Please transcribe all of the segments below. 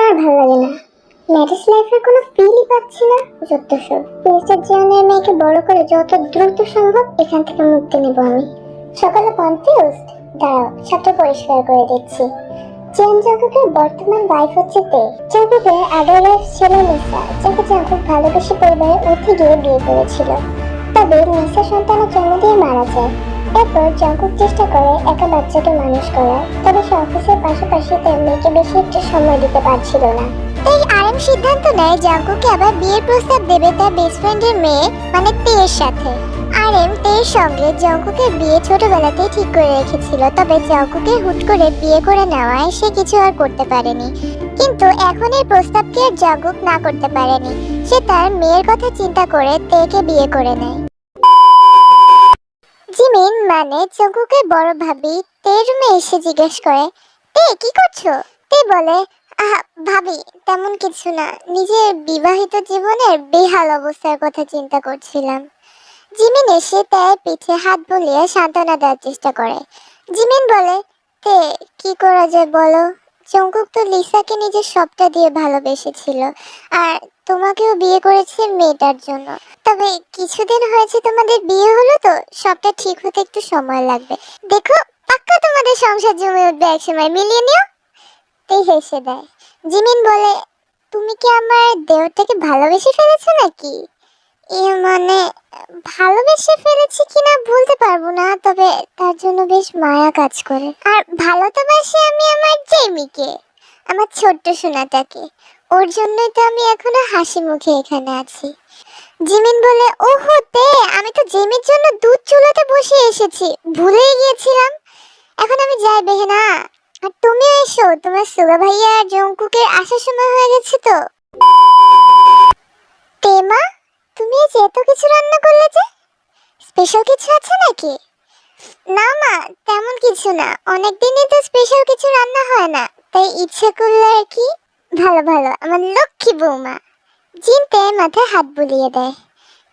আর ভালো লাগে না। ম্যারেজ লাইফের কোনো ফিলই পাচ্ছি না। যত সব মিস্টার জিওনের মেয়েকে বড় করে যত দ্রুত সম্ভব এখান থেকে মুক্তি নেব আমি। সকালে কনফিউজড, দাঁড়াও সবটা পরিষ্কার করে দিচ্ছি। চেন জঙ্কুকের বর্তমান ওয়াইফ হচ্ছে তে। জঙ্কুকের আগের ওয়াইফ ছিল লিসা, যাকে জঙ্কুক ভালোবেসে পরিবারে অর্থে গিয়ে বিয়ে করেছিল। তবে লিসা সন্তানের জন্ম দিয়ে মারা যায়। এরপর জঙ্কুক চেষ্টা করে একা বাচ্চাকে মানুষ করার, তবে সে অফিসের পাশাপাশি তার মেয়েকে বেশি একটু সময় দিতে পারছিল না। তাই আরএম সিদ্ধান্ত নেয় জঙ্কুককে আবার বিয়ের প্রস্তাব দেবে তার বেস্ট ফ্রেন্ডের মেয়ে মানে তের সাথে। আরএম তের সঙ্গে জঙ্কুকের বিয়ে ছোটবেলাতেই ঠিক করে রেখেছিল, তবে জঙ্কুকের হুট করে বিয়ে করে নেওয়ায় সে কিছু আর করতে পারেনি। কিন্তু এখন এই প্রস্তাবকে আর জঙ্কুক না করতে পারেনি। সে তার মেয়ের কথা চিন্তা করে তেকে বিয়ে করে নেয়। জিমিন মানে জঙ্কুকের বড় ভাবি তের রুমে এসে জিজ্ঞেস করে, তে কি করছো? তে বলে, ভাবি তেমন কিছু না, নিজের বিবাহিত জীবনের বেহাল অবস্থার কথা চিন্তা করছিলাম। জিমিন এসে তার পিঠে হাত বুলিয়ে সান্ত্বনা দেওয়ার চেষ্টা করে। জিমিন বলে, তে কি করা যায় বলো? জঙ্কুক তো লিসাকে নিজের সবটা দিয়ে ভালোবেসেছিল, আর তোমাকেও বিয়ে করেছে মেয়েটার জন্য। তবে কিছুদিন হয়েছে তোমাদের বিয়ে হলো, তো সবটা ঠিক হতে একটু সময় লাগবে। দেখো পাক্কা তোমাদের সংসার জমে উঠবে একসময়, মিলিয়ে নিও। তেই হেসে দেয়। জিমিন বলে, তুমি কি আমার দেওরটাকে ভালোবেসে ফেলেছো নাকি? মানে ভালোবেসে ফেলেছি কিনা বলতে পারবো না, তবে তার জন্য বেশ মায়া কাজ করে। আর ভালো তো বাসি আমি আমার জেমিকে, আমার ছোট্ট সোনাটাকে। ওর জন্যই তো আমি এখনো হাসি মুখে এখানে আছি। জিমিন বলে, ওহো তে, আমি তো জেমির জন্য দুধ চুলাতে বসে এসেছি, ভুলেই গিয়েছিলাম। এখন আমি যাই বেহেনা, আর তুমিও এসো, তোমার সুগা ভাইয়া আর জঙ্কুকের আসার সময় হয়ে গেছে তো। তেমা, তুমি আজ এত কিছু রান্না করলে যে, স্পেশাল কিছু আছে নাকি? না মা, তেমন কিছু না, অনেকদিনই তো স্পেশাল কিছু রান্না হয় না, তাই ইচ্ছে করলে আর কি। ভালো ভালো, আমার লক্ষ্মী বৌমা। জিনতে মাথায় হাত বুলিয়ে দেয়।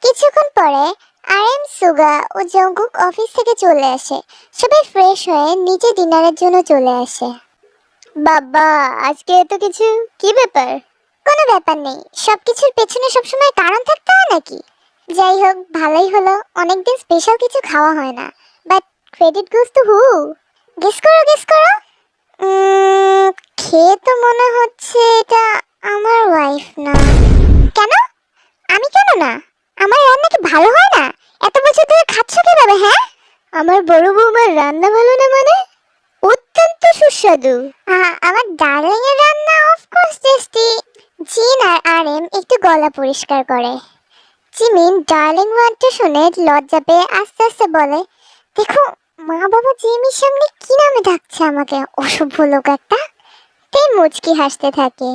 কিছুক্ষণ পরে আরএম, সুগা ও জঙ্কুক অফিস থেকে চলে আসে। সবাই ফ্রেশ হয়ে নিচে ডিনারের জন্য চলে আসে। বাবা, আজকে এত কিছু, কি ব্যাপার? কোনো ব্যাপার নেই, সবকিছুর পেছনে সবসময় কারণ থাকতে হয় নাকি? যাই হোক, ভালোই হলো, অনেকদিন স্পেশাল কিছু খাওয়া হয় না। But credit goes to who? Guess করো, গেস করো। খেয়ে তো মনে হচ্ছে এটা আমার ওয়াইফ না। কেন? আমি কেন না? আমার রান্না কি ভালো হয় না? এত বছর ধরে খাচ্ছ কিভাবে? হ্যাঁ, আমার বড় বৌমার রান্না ভালো না মানে? অত্যন্ত সুস্বাদু। আমার ডার্লিং এর রান্না অফকোর্স টেস্টি। জিন আর আরএম একটু গলা পরিষ্কার করে। জিমিন ডার্লিং ওয়ার্ডটা শুনে লজ্জা পেয়ে আস্তে আস্তে বলে, দেখো মা বাবা জিমির সামনে কি নামে ডাকছে আমাকে, অসভ্য লোক একটা। তাই মুচকি হাসতে থাকে।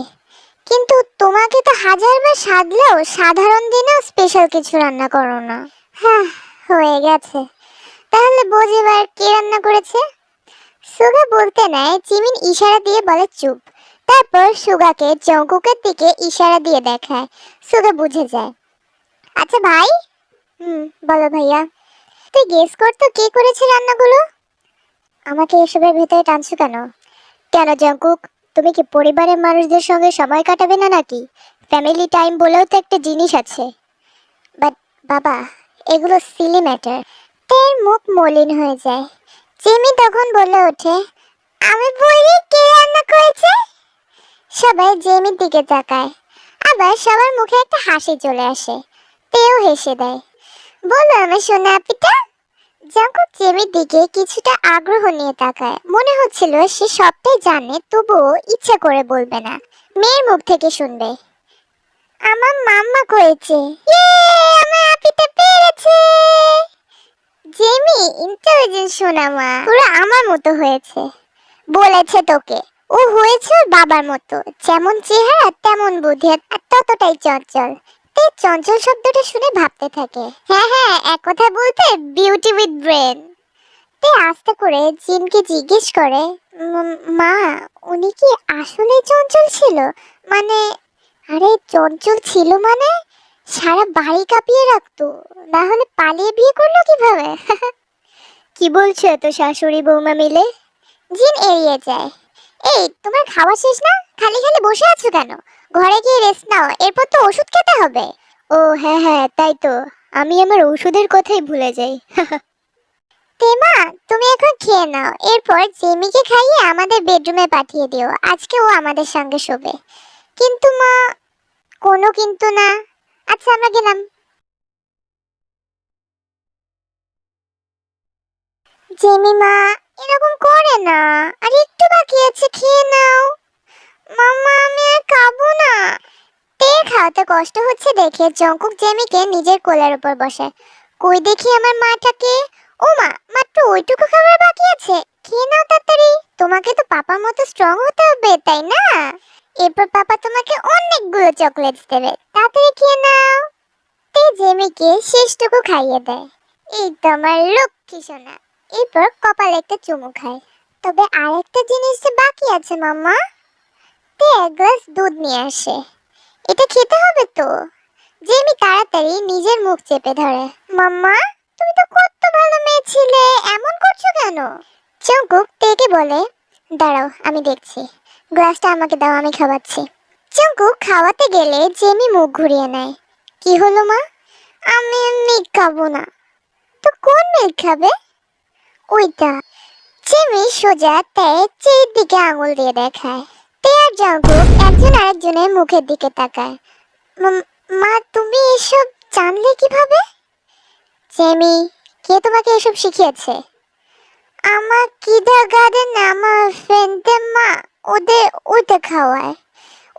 কিন্তু তোমাকে তো হাজারবার সাধলেও সাধারণ দিনেও স্পেশাল কিছু রান্না করো না। হ্যাঁ, হয়ে গেছে। তাহলে বোঝ এবার কে রান্না করেছে। সুগা বলতে নেয়, জিমিন ইশারা দিয়ে বলে চুপ। তারপর সুগাকে জঙ্কুকের দিকে ইশারা দিয়ে দেখায়। সুগা বুঝে যায়। আচ্ছা ভাই। বলো ভাইয়া। তুই গেস কর তো কে করেছে রান্নাগুলো। আমাকে এসবের ভেতরে টানছো কেন? কেন জঙ্কুক, তুমি কি পরিবারের মানুষদের সঙ্গে সময় কাটাবে না নাকি? ফ্যামিলি টাইম বলেও তো একটা জিনিস আছে। বাট বাবা, এগুলো সিলি ম্যাটার। তের মুখ মলিন হয়ে যায়। জিমি তখন বলে ওঠে, আমি বলি কে রান্না করেছে। সবাই জেমির দিকে তাকায়। আবার সবার মুখে একটা হাসি চলে আসে। তেও হেসে দেয়। বলো আমার সোনা আপিটা। জঙ্কুক জেমির দিকে কিছুটা আগ্রহ নিয়ে তাকায়। মনে হচ্ছিল সে সবটাই জানে, তবুও ইচ্ছা করে বলবে না, মেয়ের মুখ থেকে শুনবে। আমার মাম্মা করেছে। আমার আপিটা পেরেছে। জেমি ইন্টেলিজেন্ট সোনা মা, পুরো আমার মতো হয়েছে। বলেছে তোকে, ও হয়েছে ওর বাবার মতো, যেমন চেহারা তেমন বুদ্ধি, আর ততটাই চঞ্চল। তাই চঞ্চল শব্দটা শুনে ভাবতে থাকে, হ্যাঁ হ্যাঁ, এক কথা বলতে বিউটি উইথ ব্রেন। তাই আস্তে করে জিনকে জিজ্ঞেস করে, মা উনি কি আসলে চঞ্চল ছিল? মানে, আরে চঞ্চল ছিল মানে সারা বাড়ি কাঁপিয়ে রাখতো, না হলে পালিয়ে বিয়ে করলো কিভাবে? কি বলছো এত শাশুড়ি বৌমা মিলে? জিন এড়িয়ে যায়। এই তোমার খাওয়া শেষ না? খালি খালি বসে আছো কেন? ঘরে গিয়ে রেস্ট নাও, এরপর তো ওষুধ খেতে হবে। ও হ্যাঁ হ্যাঁ, তাই তো, আমি আমার ওষুধের কথাই ভুলে যাই। তেমা, তুমি এখন খেয়ে নাও, এরপর জেমিকে খাইয়ে আমাদের বেডরুমে পাঠিয়ে দিও, আজকে ও আমাদের সঙ্গে শোবে। কিন্তু মা। কোনো কিন্তু না। আচ্ছা আমরা গেলাম। জেমিমা, এরকম করে না, আর একটু বাকি আছে, খেয়ে নাও। মাম্মা আমি আর খাবো না। তে খাওয়াতে কষ্ট হচ্ছে দেখে জঙ্কুক জেমিকে নিজের কোলের উপর বসায়। কই দেখি আমার মাটাকে। ও মা, মাত্র ওইটুকু খাবার বাকি আছে, খেয়ে নাও তাড়াতাড়ি। তোমাকে তো পাপার মতো স্ট্রং হতে হবে, তাই না? এরপর পাপা তোমাকে অনেকগুলো চকলেটস দেবে, তাড়াতাড়ি খেয়ে নাও। তে জেমিকে শেষটুকু খাইয়ে দেয়। এই তো আমার লক্ষ্মী সোনা। এরপর কপালে একটা চুমু খায়। তবে আরেকটা জিনিস যে বাকি আছে মাম্মা। তে এক গ্লাস দুধ নিয়ে আসে। এটা খেতে হবে তো। জেমি তাড়াতাড়ি নিজের মুখ চেপে ধরে। মাম্মা, তুমি তো কত ভালো মেয়ে ছিলে, এমন করছো কেন? জঙ্কুক তেকে বলে, দাঁড়াও আমি দেখছি, গ্লাসটা আমাকে দাও, আমি খাওয়াচ্ছি। জঙ্কুক খাওয়াতে গেলে জেমি মুখ ঘুরিয়ে নেয়। কি হলো মা? আমি মিল্ক খাবো না। তো কোন মিল্ক খাবে? ওইটা। জেমি সোজা তের দিকে আঙুল দিয়ে দেখায়। তে আর জঙ্কুক একজন আরেকজনের মুখের দিকে তাকায়। মা তুমি এসব জানলে কিভাবে? জেমি, কে তোমাকে এসব শিখিয়েছে? আমার কিডা গার্ডেন আমার ফ্রেন্ডের মা, ওদের ওইটা খাওয়ায়।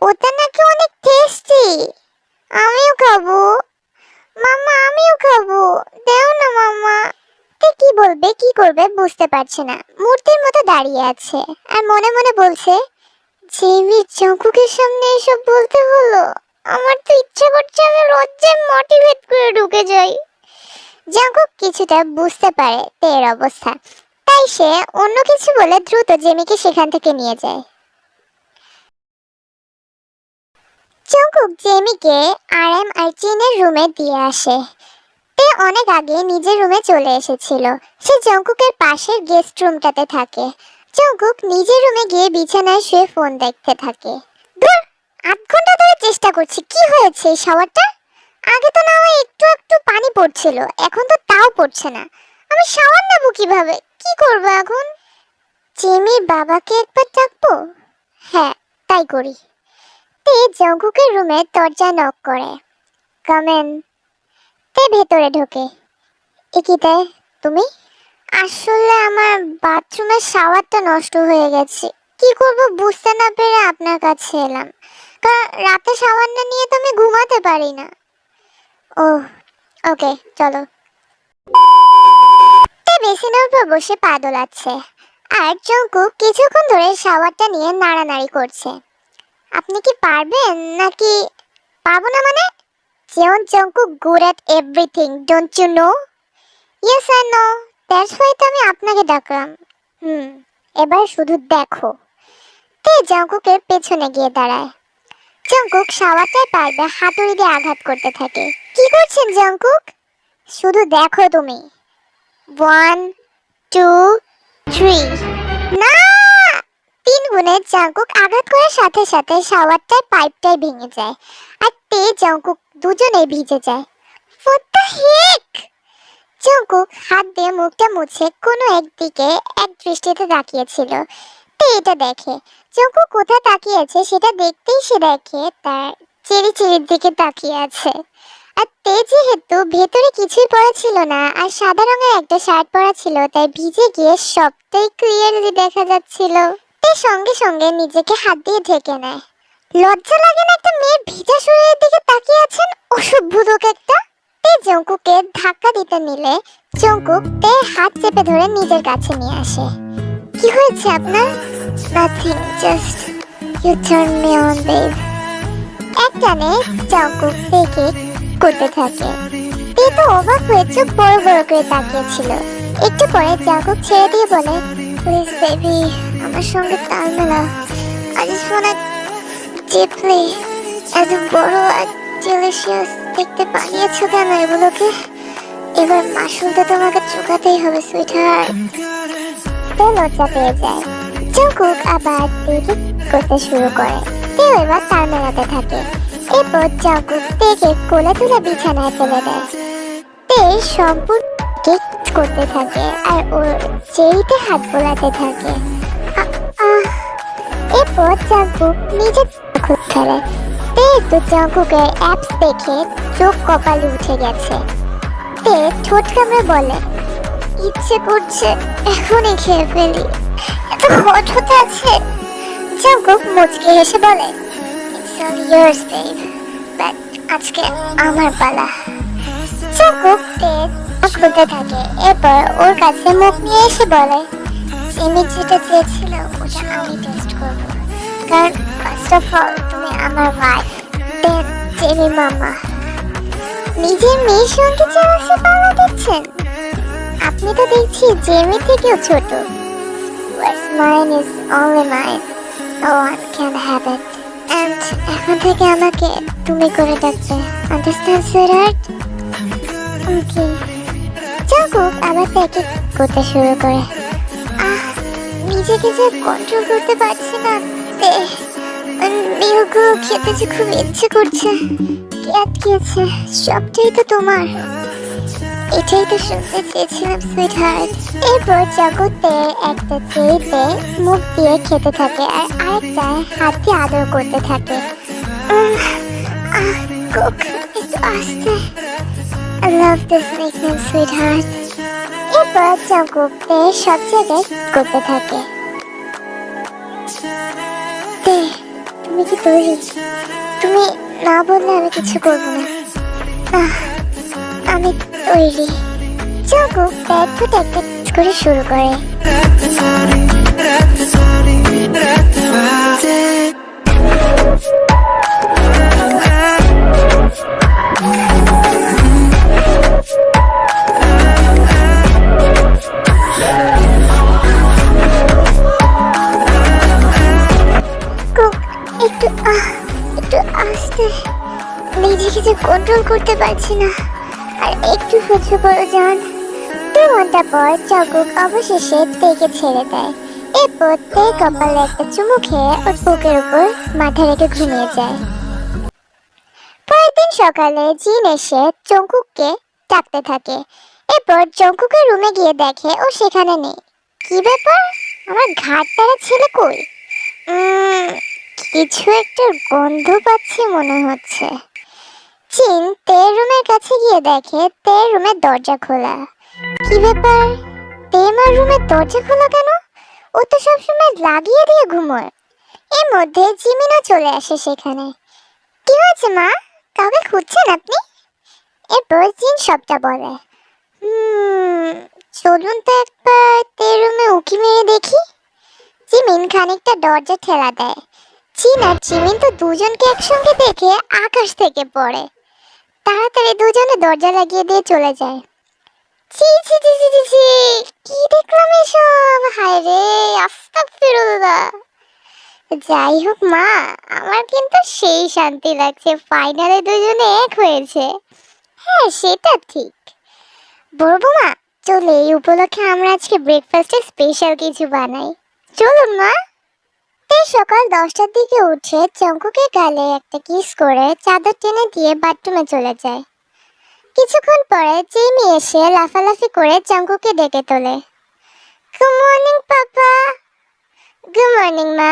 ওটা নাকি অনেক টেস্টি। আমিও খাবো। মাম্মা আমিও খাবো, দেও না মাম্মা। তে কি বলবে কি করবে বুঝতে পারছে না, মূর্তির মতো দাঁড়িয়ে আছে আর মনে মনে বলছে, জেমি জঙ্কুকের সামনে এসব বলতে হলো। আমার তো ইচ্ছা করছে আমি লজ্জায় মোটিভেট করে ঢুকে যাই। জঙ্কুক কিছুটা বুঝতে পারে তের অবস্থা, তাই সে অন্য কিছু বলে দ্রুত জেমিকে সেখান থেকে নিয়ে যায়। জঙ্কুক জেমিকে আরএম আর চিনের রুমে দিয়ে আসে। তে অনেক আগে নিজের রুমে চলে এসেছিল, সে জঙ্কুকের পাশের গেস্ট রুমটাতে থাকে। জঙ্কুক নিজের রুমে গিয়ে বিছানায় শুয়ে ফোন দেখতে থাকে। ধুর, ৮ ঘন্টা ধরে চেষ্টা করছি, কি হয়েছে এই শাওয়ারটা? আগে তো না হয় একটু একটু পানি পড়ছিল, এখন তো তাও পড়ছে না। আমি শাওয়ার নেব কিভাবে, কি করব এখন? জেমির বাবাকে একবার ডাকবো। হ্যাঁ, তাই করি। তে জঙ্কুকের রুমে দরজা নক করে। কামেন। তে ভেতরে ঢোকে। একিতে তুমি? আসলে আমার বাথরুমের শাওয়ারটা নষ্ট হয়ে গেছে, কি করব বুঝতে না পেরে আপনার কাছে এলাম, কারণ রাতে শাওয়ার না নিয়ে তো আমি ঘুমাতে পারি না। ও ওকে, চলো। তে বেসিনের উপর বসে পা দোলাচ্ছে আর জঙ্কুক কিছুক্ষণ ধরে শাওয়ারটা নিয়ে নাড়ানাড়ি করছে। আপনি কি পারবেন নাকি? পারবো না মানে? যেমন Jungkook good at everything, don't you know? Yes I know, that's why তো আমি আপনাকে ডাকলাম। এবার শুধু দেখো। তে জঙ্কুকের পেছনে গিয়ে দাঁড়ায়। জঙ্কুক শাওয়ারটায় পারবে হাতুড়ি দিয়ে আঘাত করতে থাকে। কি করছেন জঙ্কুক? শুধু দেখো তুমি। 1 2 3। না! 3 গুণে জঙ্কুক আঘাত করার সাথে সাথে শাওয়ারটায় পাইপটাই ভেঙে যায় আর তে জঙ্কুক দুজনেই ভিজে যায়। What the heck? জঙ্কুক হাত দিয়ে মুখটা মুছে কোনো একদিকে এক দৃষ্টিতে তাকিয়েছিল। তে এটা দেখে জঙ্কুক কোথায় তাকিয়েছে সেটা দেখতেই সে দেখে তার চিরির দিকে তাকিয়ে আছে। আর তে যেহেতু ভেতরে কিছুই পরা ছিল না আর সাদা রঙের একটা শার্ট পরা ছিল, তাই ভিজে গিয়ে সবটাই ক্লিয়ারলি দেখা যাচ্ছিল। তে সঙ্গে সঙ্গে নিজেকে হাত দিয়ে ঢেকে নেয়। লজ্জা লাগে না একটা মেয়ের ভিজা শরীরের দিকে তাকিয়ে আছেন? অসভ্য লোক একটা। তে জঙ্কুকে ধাক্কা দিতে নিলে জঙ্কুক তে হাত চেপে ধরে নিজের কাছে নিয়ে আসে। কি হয়েছে আপনার? Nothing, just you turn me on babe. একটানে জঙ্কুক তেকে করতে থাকে। তে তো অবাক হয়ে চোখ বড় বড় করে তাকিয়েছিল। একটু পরে জঙ্কুক ছেড়ে দিয়ে বলে, প্লিজ বেবি আমার সঙ্গে তাল মেলা। I just ওয়ান্না deeply. এত বড় আর ডিলিশিয়াস দেখতে বানিয়েছো কেন এগুলোকে? এবার মাশরুমটা তোমাকে চুকাতেই হবে সুইটহার্ট। তে লজ্জা পেয়ে যায়। জঙ্কুক আবার তেকে করতে শুরু করে। তেও এবার তাল মেলাতে থাকে। এরপর জাঙ্কুক তেকে কোলে তুলে বিছানায় ফেলে দেয়। তে সম্পূর্ণ কিস করতে থাকে আর ওর চেরিতে হাত বোলাতে থাকে। এরপর জাঙ্কুক নিজে খুব খেলে। তে তো জাঙ্কুকের অ্যাপস দেখে চোখ কপালে উঠে গেছে। তে ঠোঁট কামড়ে বলে, ইচ্ছে করছে এখনই খেয়ে ফেলি, এত হট হতে আছে। জাঙ্কুক মুচকি হেসে বলে, it's all years babe, but আজকে আমার পালা। জাঙ্কুক তে খুলতে থাকে। এরপর ওর কাছে মুখ নিয়ে এসে বলে, জিমি যেটা চেয়েছিল ওটা আমি টেস্ট করবো, কারণ ফার্স্ট অফ অল তুমি আমার ওয়াইফ, দেন জিমি মামা। নিজের মেয়ের সঙ্গে চালাচ্ছে পালা দিচ্ছেন। আপনি তো দেখছি জেমি থেকেও ছোট। What's mine is only mine. No one can have it. And এখন থেকে আমাকে তুমি করে ডাকবে। Understand, sweetheart? Okay. জাঙ্কুক আবার প্যাকে করতে শুরু করে। নিজেকে যে কন্ট্রোল করতে পারছি না। মিলগুলো খেতে যে খুব ইচ্ছে করছে। কে আটকেছে? সবটাই তো তোমার। এটাই তো শুনতে চেয়েছিলাম, সুইটহার্ট। এরপর জাঙ্কুকতে একটা চেরিতে মুখ দিয়ে খেতে থাকে আর আরেকটায় হাত দিয়ে আদর করতে থাকে। কুক, একটু আস্তে। I love this nickname, sweetheart. এরপর জাঙ্কুকতে সব জায়গায় করতে থাকে। তে, তুমি কি তৈরি? তুমি না বললে আমি কিছু করবো না। আমি তৈরি। জাঙ্কুক ব্যাগ একটা করে শুরু করে। একটু আস্তে, নিজেকে যে কন্ট্রোল করতে পারছি না। আর একটু সহ্য করো জান। 2 ঘন্টা পর জাঙ্কুক অবশেষে তেকে ছেড়ে দেয়। এরপর তে কপালে একটা চুমু খেয়ে ওর বুকের উপর মাথা রেখে ঘুমিয়ে যায়। পরের দিন সকালে জিন এসে জাঙ্কুককে ডাকতে থাকে। এরপর জাঙ্কুকের রুমে গিয়ে দেখে ও সেখানে নেই। কি ব্যাপার, আমার ঘাটতারা ছেলে কই? কিছু একটা গন্ধ পাচ্ছি মনে হচ্ছে। জিন তের রুমের কাছে গিয়ে দেখে তের রুমের দরজা খোলা। কি ব্যাপার, তেমার রুমের দরজা খোলা কেন? ও তো সবসময় লাগিয়ে দিয়ে ঘুমোয়। এর মধ্যে জিমিনও চলে আসে সেখানে। কি হয়েছে মা, কাউকে খুঁজছেন আপনি? এরপর জিন সবটা বলে। চলুন তো একবার তের রুমে উঁকি মেরে দেখি। জিমিন খানিকটা দরজা ঠেলা দেয়। জিন আর জিমিন তো দুজনকে একসঙ্গে দেখে আকাশ থেকে পড়ে। তাড়াতাড়ি দুজনে দরজা লাগিয়ে দিয়ে চলে যায়। ছি ছি ছি ছি ছি, কি দেখলাম এসব? হায় রে, আস্তাগফিরুল্লাহ। যাই হোক মা, আমার কিন্তু সেই শান্তি লাগছে, ফাইনালে দুজনে এক হয়েছে। হ্যাঁ সেটা ঠিক। বড় বৌমা, চলে এই উপলক্ষে আমরা আজকে ব্রেকফাস্টে স্পেশাল কিছু বানাই। চলুন মা। সকাল 10টার দিকে উঠে জাঙ্কুকের গালে একটা কিস করে চাদর টেনে দিয়ে বাথরুমে চলে যায়। কিছুক্ষণ পরে জিমি এসে লাফালাফি করে জাঙ্কুককে ডেকে তোলে। গুড মর্নিং পাপা। গুড মর্নিং মা।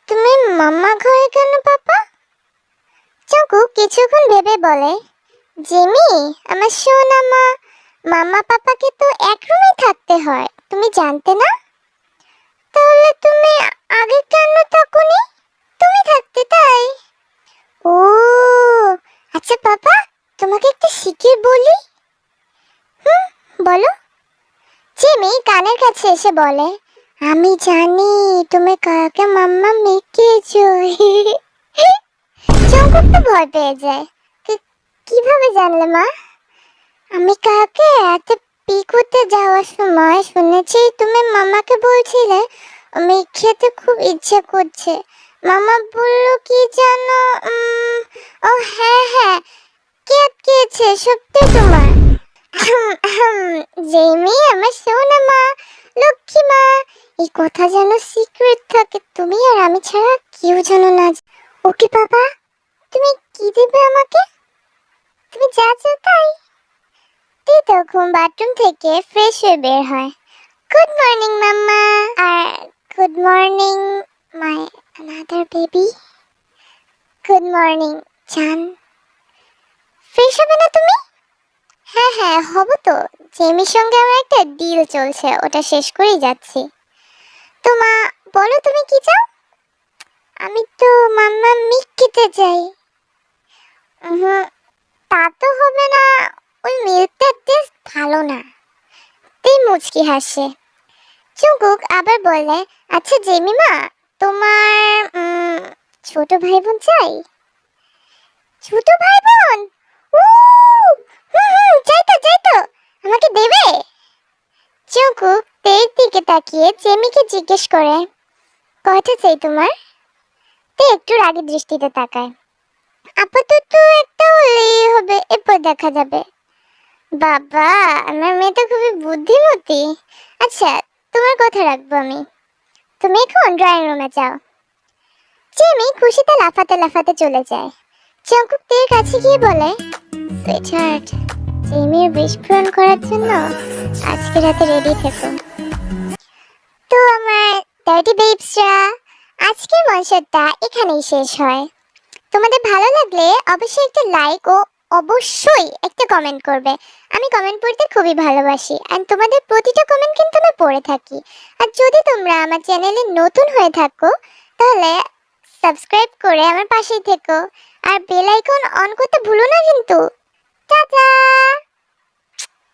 তুমি মাম্মা ঘরে কেন পাপা? জাঙ্কুক কিছুক্ষণ ভেবে বলে, জিমি আমার সোনা মা, মাম্মা পাপাকে তো এক রুমে থাকতে হয়, তুমি জানতে না? তাহলে তুমি আগে কেন থাকোনি? তুমি থাকতে তাই? ও আচ্ছা পাপা, তোমাকে একটা শিখিয়ে বলি। বলো। জিমি কানের কাছে এসে বলে, আমি জানি তুমি কাকে মাম্মা মেখেছো। জাঙ্কুক তো ভয় পেয়ে যায়। কিভাবে জানলে মা? আমি কাকে এত পিকুতে যাওয়ার সময় শুনেছি তুমি মামাকে বলছিলে আমি খেতে খুব ইচ্ছে করছে। মামা বললো কি জানো, ও হ্যাঁ হ্যাঁ, কে আটকেছে সত্যি তোমার? জেমি আমার সোনা মা, লক্ষ্মী মা, এই কথা যেন সিক্রেট থাকে, তুমি আর আমি ছাড়া কেউ যেন না ওকে বাবা, তুমি কি দেবে আমাকে? তুমি যা চাও তাই। তুই তখন বাথরুম থেকে ফ্রেশ হয়ে বের হয়। গুড মর্নিং মাম্মা, আর good morning my another baby. Good morning জান। ফ্রেশ হবে না তুমি? হ্যাঁ হ্যাঁ হব তো, জেমির সঙ্গে আমার একটা ডিল চলছে, ওটা শেষ করেই যাচ্ছি। তো মা বলো তুমি কি চাও? আমি তো মাম্মা মিক খেতে চাই। তা তো হবে না, ওই মিল্কটার টেস্ট ভালো না। তুই মুচকি হাসে। জুঙ্কুক আবার বলে, আচ্ছা জেমিমা, তোমার ছোট ভাই বোন চাই? ছোট ভাই বোন? উ চাই তো চাই তো, আমাকে দেবে? জুঙ্কুক তের দিকে তাকিয়ে জেমিকে জিজ্ঞেস করে, কয়টা চাই তোমার? তে একটু রাগী দৃষ্টিতে তাকায়। আপাতত একটা হলেই হবে, এরপর দেখা যাবে। বাবা, আমার মেয়ে তো খুবই বুদ্ধিমতী। আচ্ছা, তোমার কথা রাখবো আমি। তুমি এখন ড্রয়িং রুমে যাও। জেমি খুশিতে লাফাতে লাফাতে চলে যায়। জঙ্কুক তের কাছে গিয়ে বলে, সুইটহার্ট, জেমির উইশ পূরণ করার জন্য আজকে রাতে রেডি থেকো। তো আমার ডার্টি বেবসরা, আজকের মঞ্চটা এখানেই শেষ হয়। তোমাদের ভালো লাগলে অবশ্যই একটা লাইক ও অবশ্যই একটা কমেন্ট করবে। আমি কমেন্ট পড়তে খুবই ভালোবাসি, আর তোমাদের প্রতিটা কমেন্ট কিন্তু আমি পড়ে থাকি। আর যদি তোমরা আমার চ্যানেলে নতুন হয়ে থাকো তাহলে সাবস্ক্রাইব করে আমার পাশেই থেকো, আর বেল আইকন অন করতে ভুলো না কিন্তু। টাটা।